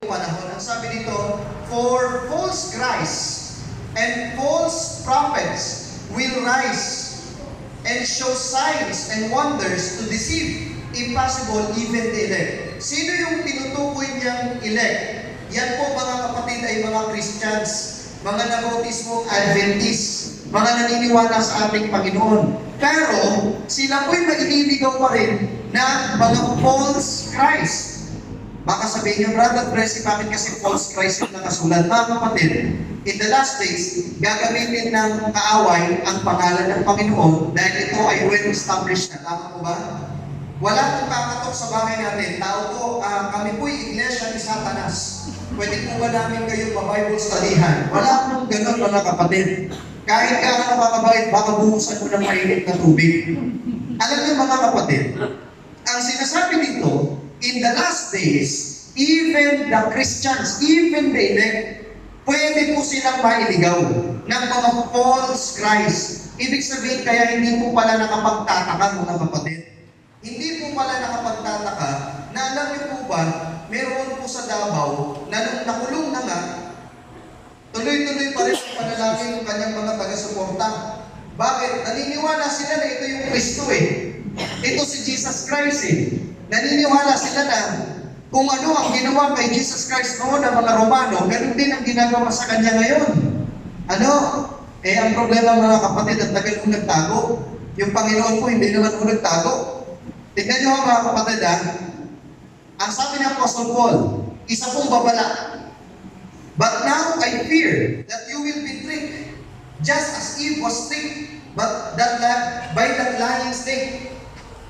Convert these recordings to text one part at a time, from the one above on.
panahon. Ang sabi dito, for false Christ and false prophets will rise and show signs and wonders to deceive, if possible, even the elect. Sino yung tinutukoy niyang elect? Yan po mga kapatid ay mga Christians, mga nabautismong Adventist, mga naniniwala sa ating Panginoon. Pero sila po'y maililigaw pa rin na mga false Christ. Baka sabihin niyo, Brother Presi, bakit kasi false Christ yung nakasulat? Mga kapatid, in the last days, gagamitin ng kaaway ang pangalan ng Panginoon dahil ito ay well-established na. Tama po ba? Wala pong kakatok sa bahay natin. Tao po, kami po'y iglesia ni Satanas. Pwede po ba namin kayo pa-Bible studyhan? Wala pong ganun, mga kapatid. Kahit ka na makakabait, baka buhusan mo ng mainit na tubig. Alam niyo mga kapatid, ang sinasabi dito, in the last days, even the Christians, even the elect, pwede po silang mailigaw ng mga false Christ. Ibig sabihin, kaya hindi po pala nakapagtataka mga kapatid. Hindi po pala nakapagtataka na alam niyo po ba, meron po sa Davao na nung nakulong na nga, tuloy-tuloy pa rin ang panalangin ng kanyang mga taga-suporta. Bakit? Naniniwala sila na ito yung Kristo eh. Ito si Jesus Christ eh. Naniniwala sila na kung ano ang ginawa kay Jesus Christ noon ng mga Romano, ganun din ang ginagawa sa kanya ngayon. Ano? Ang problema mga kapatid, ang tagal kong nagtago. Yung Panginoon po, hindi naman kong nagtago. Tignan nyo mga kapatid ang sabi ng Apostle Paul, isa pong babala. But now I fear that you will be tricked, just as Eve was tricked, but by that lying snake.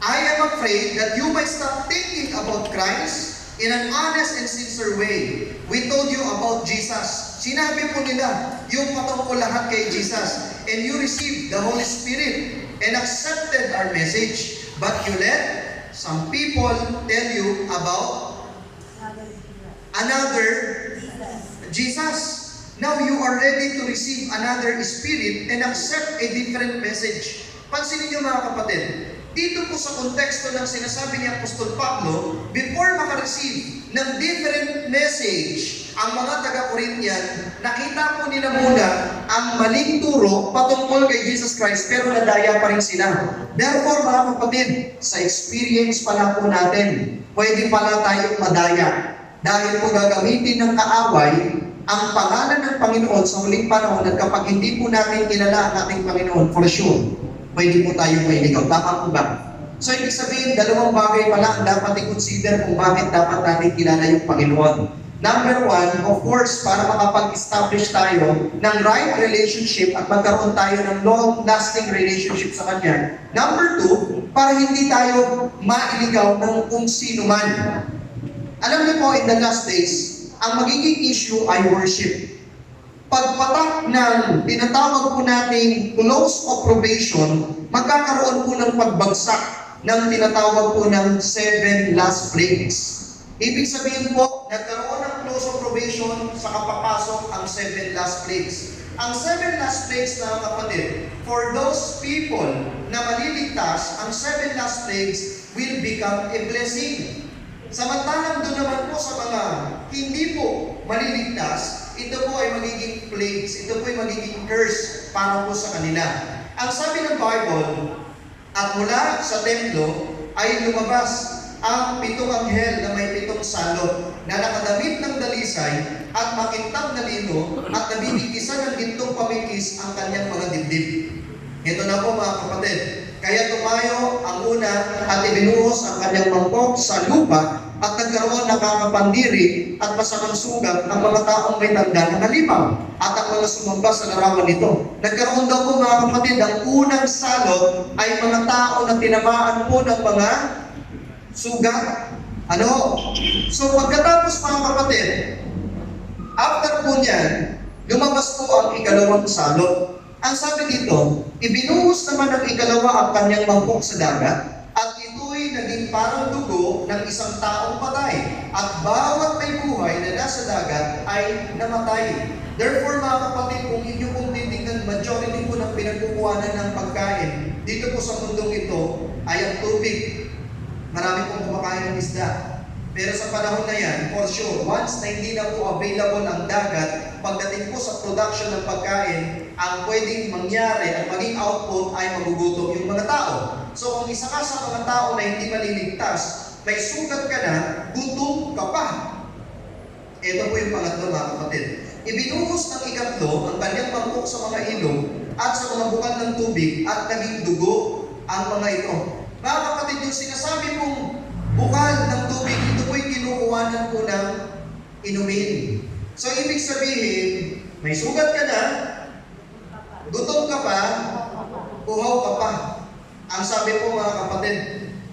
I am afraid that you might stop thinking about Christ in an honest and sincere way. We told you about Jesus. Sinabi po nila yung patungkol lahat kay Jesus. And you received the Holy Spirit and accepted our message. But you let some people tell you about another Jesus. Now you are ready to receive another spirit and accept a different message. Pansinin niyo mga kapatid, dito po sa konteksto ng sinasabi ni Apostol Pablo, before makareceive ng different message, ang mga taga-Corinthian, nakita po nila muna ang maling turo patungkol kay Jesus Christ, pero nadaya pa rin sila. Therefore, mga kapatid, sa experience pala po natin, pwede pala tayong madaya. Dahil po gagamitin ng kaaway ang pangalan ng Panginoon sa huling panahon at kapag hindi po natin kilala ang ating Panginoon, for sure, pwede po tayong mailigaw. Tama po ba? So, ibig sabihin, dalawang bagay pala ang dapat i-consider kung bakit dapat natin kilala yung Panginoon. Number one, of course, para makapag-establish tayo ng right relationship at magkaroon tayo ng long-lasting relationship sa Kanya. Number two, para hindi tayo mailigaw ng kung sino man. Alam niyo po, in the last days, ang magiging issue ay worship. Pagpatak ng tinatawag po nating close of probation, magkakaroon po ng pagbagsak ng tinatawag po ng 7 last plagues. Ibig sabihin po, nagkaroon ng close of probation sa kapapasok ang 7 last plagues. Ang 7 last plagues na kapatid, for those people na maliligtas, ang 7 last plagues will become a blessing. Samantalang doon naman po sa mga hindi po maliligtas, ito po ay magiging plagues, ito po ay magiging curse para po sa kanila. Ang sabi ng Bible, at mula sa templo ay lumabas ang 7 anghel na may 7 salot na nakadamit ng dalisay at makintab na lino at nabibigisan ng gintong pamikis ang kanyang mga dibdib. Ito na po mga kapatid. Kaya tumayo ang una at ibinuhos ang kanyang mangkok sa lupa at nagkaroon ng kakapandiri at masamang sugat ang mga taong may tanda na halimaw at ang mga sumamba sa larawan nito. Nagkaroon daw po mga kapatid, ang unang salot ay mga tao na tinamaan po ng mga sugat. Ano? So pagkatapos mga kapatid, after po niyan, lumabas po ang ikalawang salot. Ang sabi dito, ibinuhos naman ng ikalawa ang kanyang mangkok sa dagat at ito'y naging parang dugo ng isang taong patay at bawat may buhay na nasa dagat ay namatay. Therefore mga kapatid, kung inyo pong titignan, majority po ng pinagkukuhanan ng pagkain dito po sa mundong ito ay ang tubig. Marami pong kumakain ng isda. Pero sa panahon na yan, for sure, once na hindi na po available ang dagat, pagdating po sa production ng pagkain, ang pwedeng mangyari at maging output ay magugutom yung mga tao. So kung isa ka sa mga tao na hindi maliligtas, may sugat ka na, gutom ka pa. Ito po yung pangatlo, mga kapatid. Ibinuhos ng ikatlo ang kanyang mangkok sa mga ilog at sa mga bukal ng tubig at naging dugo ang mga ito. Mga kapatid, yung sinasabi mong bukal ng tubig, ito po'y kinukuhanan po ng inumin. So, ibig sabihin, may sugat ka na, gutom ka pa, uhaw ka pa. Ang sabi po, mga kapatid,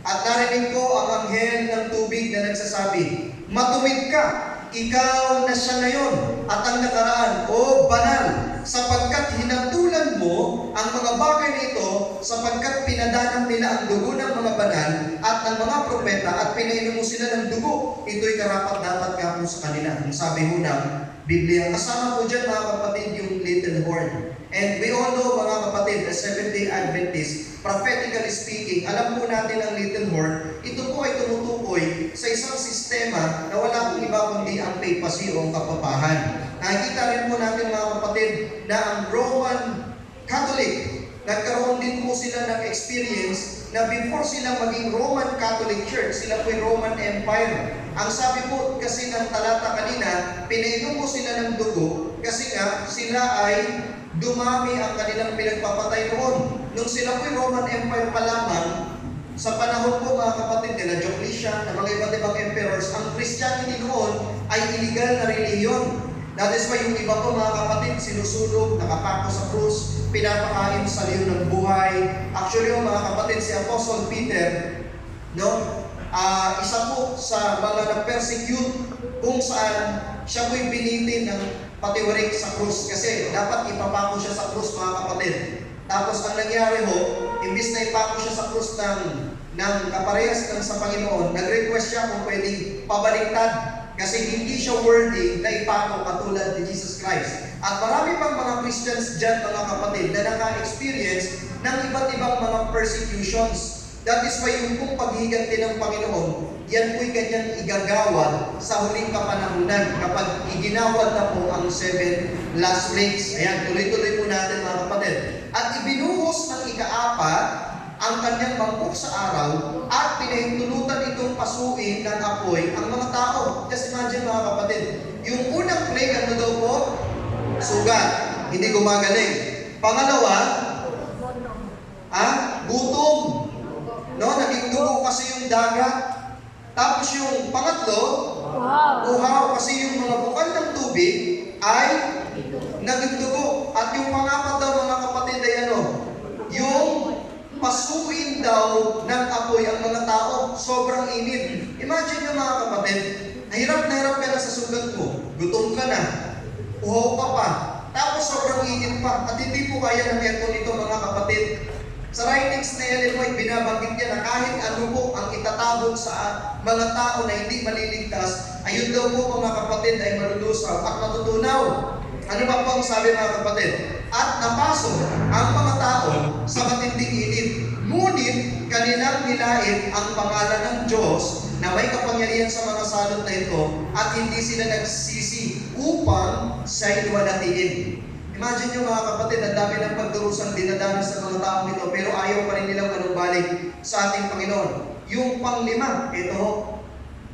at narinig ko ang anghel ng tubig na nagsasabi, "Matuwid ka, ikaw na siya ngayon at ang nakaraan, o banal, sapagkat hinatulan mo ang mga bagay nito, sapagkat pinadanan nila ang dugo ng mga banal at ng mga propeta at pinainom mo sila ng dugo. Ito'y karapat-dapat ka mo sa kanila." Ang sabi ho ng Biblia. Kasama po dyan, mga kapatid, yung little horn. And we all know, mga kapatid, the Seventh-day Adventist, prophetically speaking, alam po natin ang little horn, ito po ay tumutukoy sa isang sistema na wala pong iba kundi ang papacy o ang kapapahan. Nakikita rin po natin, mga kapatid, na ang Roman Catholic, nagkaroon din po sila ng experience na before sila maging Roman Catholic Church, sila po'y Roman Empire. Ang sabi po kasi ng talata kanina, pinainom po sila ng dugo kasi nga sila ay dumami ang kanilang pinagpapatay noon. Nung sila po'y Roman Empire pa lamang, sa panahon po, mga kapatid, nila Diocletian, na mga iba't ibang emperors, ang Christianity noon ay illegal na reliyon. That is why yung iba po, mga kapatid, sinusunog, nakapako sa krus, pinapakain sa liyon ng buhay. Actually, mga kapatid, si Apostle Peter, isa po sa mga na-persecute kung saan siya po'y binitin ng patiwarik sa krus kasi dapat ipapako siya sa krus, mga kapatid. Tapos ang nangyari ho, imbis na ipako siya sa krus ng kaparehas ng sa Panginoon, nag-request siya kung pwedeng pabaliktad kasi hindi siya worthy na ipako katulad ni Jesus Christ. At marami pang mga Christians dyan, mga kapatid, na naka-experience ng iba't ibang mga persecutions. That is why yung pong paghiganti ng Panginoon, yan po'y kanyang igagawad sa huling kapanahunan kapag iginawad na po ang 7 last plagues. Ayan, tuloy-tuloy po natin, mga kapatid. At ibinuhos ng ika-4 ang kanyang mangkok sa araw at pinahintulutan itong pasuin ng apoy ang mga tao. Just imagine, mga kapatid, yung unang plague, ano daw po? Sugat, hindi gumagaling. Pangalawa, gutom. Naging dugo kasi yung dagat. Tapos yung pangatlo, uhaw kasi yung mga bukal ng tubig ay naging dugo. At yung pangapat daw, mga kapatid, ay yung pasuin daw ng apoy ang mga tao. Sobrang init. Imagine nyo, mga kapatid, hirap na hirap ka na sa sugat mo. Gutom ka na. Uhaw ka pa. Tapos sobrang init pa. At hindi po kaya ng aircon ito, mga kapatid. Sa writings na Ellen White, binabanggit niya na kahit ano po ang itatabog sa mga tao na hindi maliligtas, ayun daw po, mga kapatid, ay malulusaw at matutunaw. Ano ba po ang sabi, mga kapatid? At napasok ang mga tao sa matinding init. Ngunit kanilang nilait ang pangalan ng Diyos na may kapangyarihan sa mga salot na ito at hindi sila nagsisi upang siya'y luwalhatiin. Imagine nyo, mga kapatid, ang dami ng pagdurusan dinadanas sa mga taong ito, pero ayaw pa rin nilang manumbalik sa ating Panginoon. Yung panglima, ito,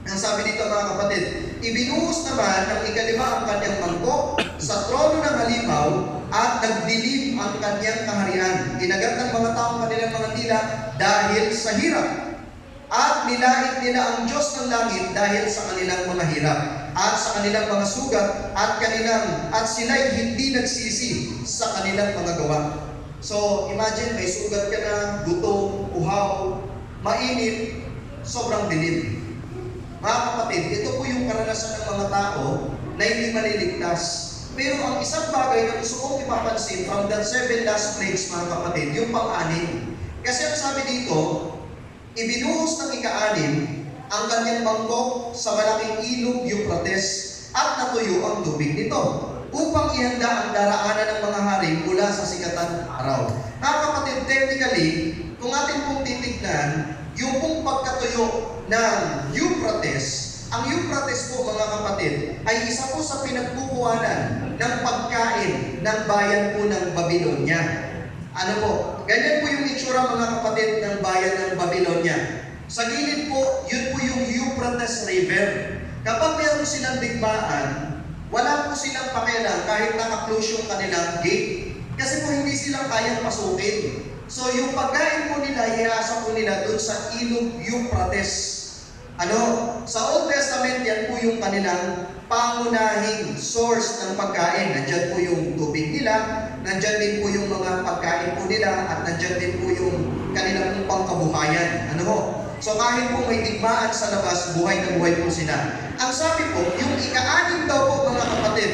ang sabi dito, mga kapatid, ibinuhos naman ng ikalima ang kanyang mangkok sa trono ng halimaw at nagdilim ang kanyang kaharian. Ginagat ng mga taong kanilang mga dila dahil sa hirap. At nilait nila ang Diyos ng langit dahil sa kanilang mga hirap at sa kanilang mga sugat at sila'y hindi nagsisi sa kanilang mga gawa. So, imagine, may sugat ka na, gutom, uhaw, mainit, sobrang dilim. Mga kapatid, ito po yung karanasan ng mga tao na hindi maliligtas. Pero ang isang bagay na gusto kong ipapansin from the 7 last plagues, mga kapatid, yung pang-anim. Kasi ang sabi dito, ibinuhos ng ika-6 ang kanyang mangkok sa malaking ilog Euphrates at natuyo ang tubig nito upang ihanda ang daraanan ng mga hari mula sa sikatan araw. Mga kapatid, technically, kung atin pong titignan, yung pong pagkatuyo ng Euphrates Ang Euphrates po mga kapatid ay isa po sa pinagkukuhanan ng pagkain ng bayan po ng Babylonia. Ano po? Ganyan po yung itsura mga kapatid ng bayan ng Babylonia. Sa gilid po, yun po yung Euphrates River. Kapag meron silang digmaan, wala po silang pakialam kahit naka-close yung kanilang gate. Kasi po hindi silang kayang pasukin. So yung pagkain po nila, ihasa po nila doon sa ilog Euphrates. Sa Old Testament, yan po yung kanilang pangunahing source ng pagkain. Nandyan po yung tubig nila, nandyan din po yung mga pagkain po nila, at nandyan din po yung kanilang pangkabuhayan. So kahit po may digmaan sa labas, buhay na buhay po sila. Ang sabi po, yung ika-anim daw po mga kapatid,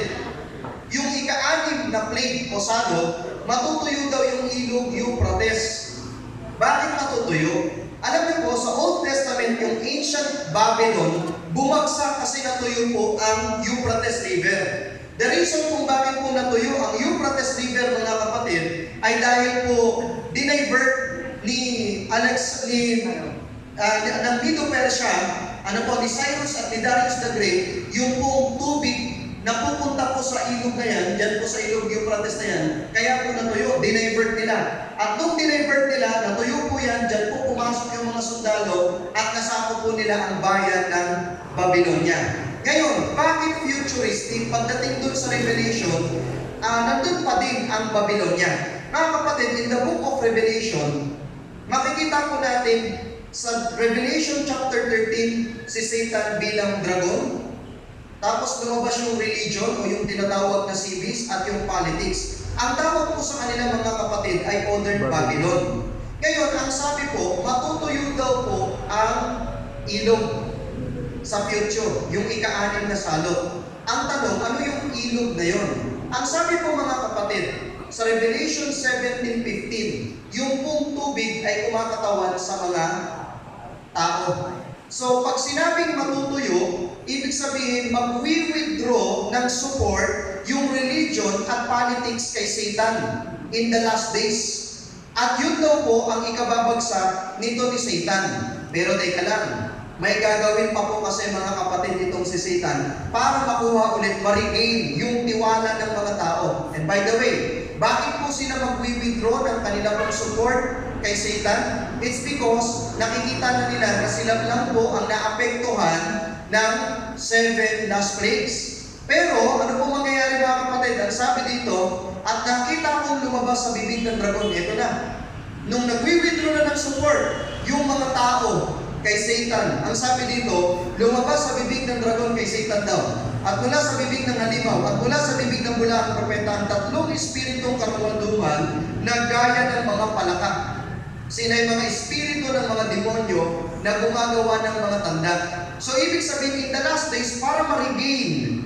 yung ika-anim na plague o salot, matutuyo daw yung ilog Euphrates. Bakit matutuyo? Alam niyo po, sa Old Testament, yung ancient Babylon, bumagsak kasi natuyo po ang Euphrates River. The reason kung bakit po natuyo ang Euphrates River, mga kapatid, ay dahil po dinivert ng Medo-Persia, ni Cyrus at ni Darius the Great, yung pong tubig na pupunta po sa ilog na yan, dyan po sa ilog Euphrates na yan, kaya po natuyo, dinivert nila. At nung dinivert nila, natuyo po yan, dyan po pumasok yung mga sundalo at nasako po nila ang bayan ng Babylonia. Ngayon, bakit futuristic? Pagdating dun sa Revelation, nandun pa din ang Babylonia. Mga kapatid, in the book of Revelation, makikita po natin sa Revelation chapter 13, si Satan bilang dragon. Tapos lumabas yung religion o yung tinatawag na civis at yung politics. Ang tawag po sa kanila mga kapatid ay modern Babylon. Ngayon, ang sabi po, matutuyo daw po ang ilog sa future, yung ika-anim na salot. Ang tanong, ano yung ilog na yon? Ang sabi po mga kapatid, sa Revelation 17:15, yung pong tubig ay kumakatawan sa mga tao. So, pag sinabing matutuyo, ibig sabihin mag-withdraw ng support yung religion at politics kay Satan in the last days. At yun daw po ang ikababagsak nito ni Satan. Pero teka lang, may gagawin pa po kasi mga kapatid nitong si Satan para makuha ulit, ma-regain yung tiwala ng mga tao. And by the way, bakit po sila mag-withdraw ng kanilang support kay Satan? It's because nakikita na nila na sila lang po ang naapektuhan ng 7 last plagues. Pero ano po mangyayari mga kapatid? Ang sabi dito, at nakita kong lumabas sa bibig ng dragon, ito na. Nung nag-withdraw na ng support, yung mga tao kay Satan, ang sabi dito, lumabas sa bibig ng dragon kay Satan daw. At mula sa bibig ng halimaw, at mula sa bibig ng bulaang propeta, ang tatlong espiritong karumalduman na gaya ng mga palaka. Sila yung mga espiritu ng mga demonyo na gumagawa ng mga tanda. So, ibig sabihin, in the last days, para ma-regain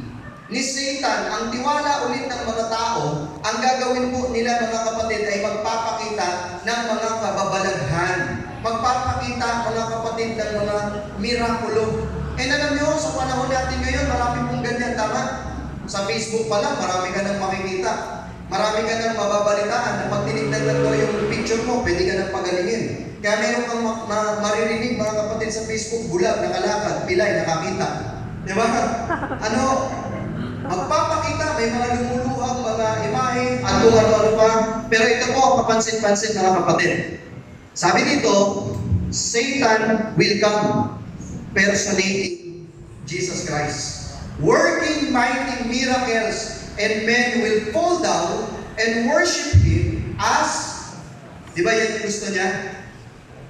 ni Satan ang tiwala ulit ng mga tao, ang gagawin po nila mga kapatid ay magpapakita ng mga kababalaghan. Magpapakita mga kapatid ng mga mirakulo. Alam nyo, sa panahon natin ngayon, marami pong ganyan, tama? Sa Facebook pa lang, marami ka nang makikita. Marami ka nang mababalitaan na pag tinignan lang daw yung picture mo, pwede ka nang pagalingin. Kaya meron kang maririnig mga kapatid sa Facebook, bulag, nakalakad, pilay, nakakita. Di ba? Magpapakita, may mga lumuluhang mga imahe, at kung ano-ano pa. Pero ito po, kapansin-pansin mga kapatid. Sabi dito, Satan will come personating Jesus Christ, working mighty miracles, and men will fall down and worship Him as, di ba yan yung gusto niya?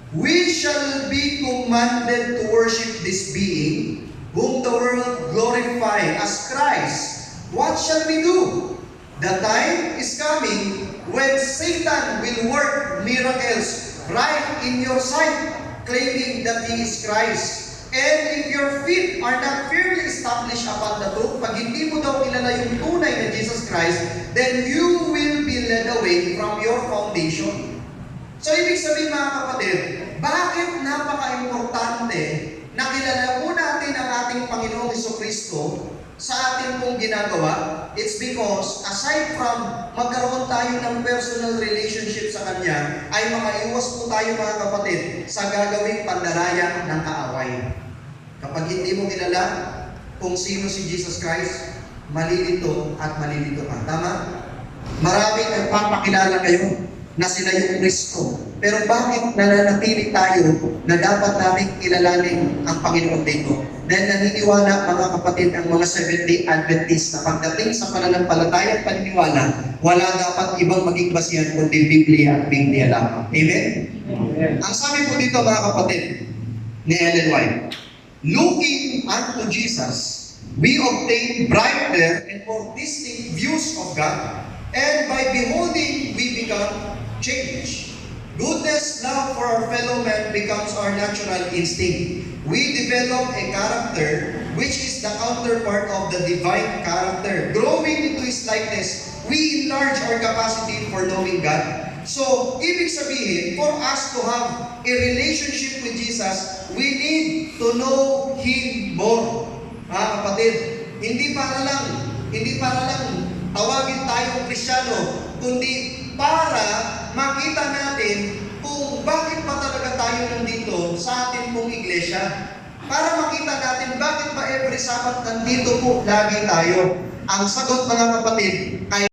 We shall be commanded to worship this being, whom the world glorify as Christ. What shall we do? The time is coming when Satan will work miracles right in your sight, claiming that He is Christ. And if your feet are not firmly established upon the truth, pag hindi mo daw kilala yung tunay na Jesus Christ, then you will be led away from your foundation. So, ibig sabihin mga kapatid, bakit napaka-importante na kilala po natin ang ating Panginoong Jesucristo sa ating pong ginagawa? It's because aside from magkaroon tayo ng personal relationship sa Kanya, ay makaiwas po tayo mga kapatid sa gagawing pandaraya ng kaaway. Kapag hindi mo kilala kung sino si Jesus Christ, malilito at malilito ka. Tama? Maraming nagpapakilala kayo na sila yung Kristo. Pero bakit nananatili tayo na dapat namin kilalanin ang Panginoon dito? Dahil naniniwala, mga kapatid, ang mga Seventh-day Adventist na pagdating sa pananampalataya at paniniwala, wala dapat ibang maging basihan kundi Biblia at Biblia lamang. Amen? Amen. Ang sabi po dito, mga kapatid, ni Ellen White, looking unto Jesus, we obtain brighter and more distinct views of God, and by beholding, we become changed. Goodness, love for our fellow man becomes our natural instinct. We develop a character which is the counterpart of the divine character. Growing into His likeness, we enlarge our capacity for knowing God. So, ibig sabihin, for us to have a relationship with Jesus, we need to know Him more. Mga kapatid, hindi para lang tawagin tayong Kristiyano, kundi para makita natin kung bakit pa talaga tayo nandito sa ating pong iglesia. Para makita natin bakit ba every Sabbath nandito po lagi tayo. Ang sagot, mga kapatid, ay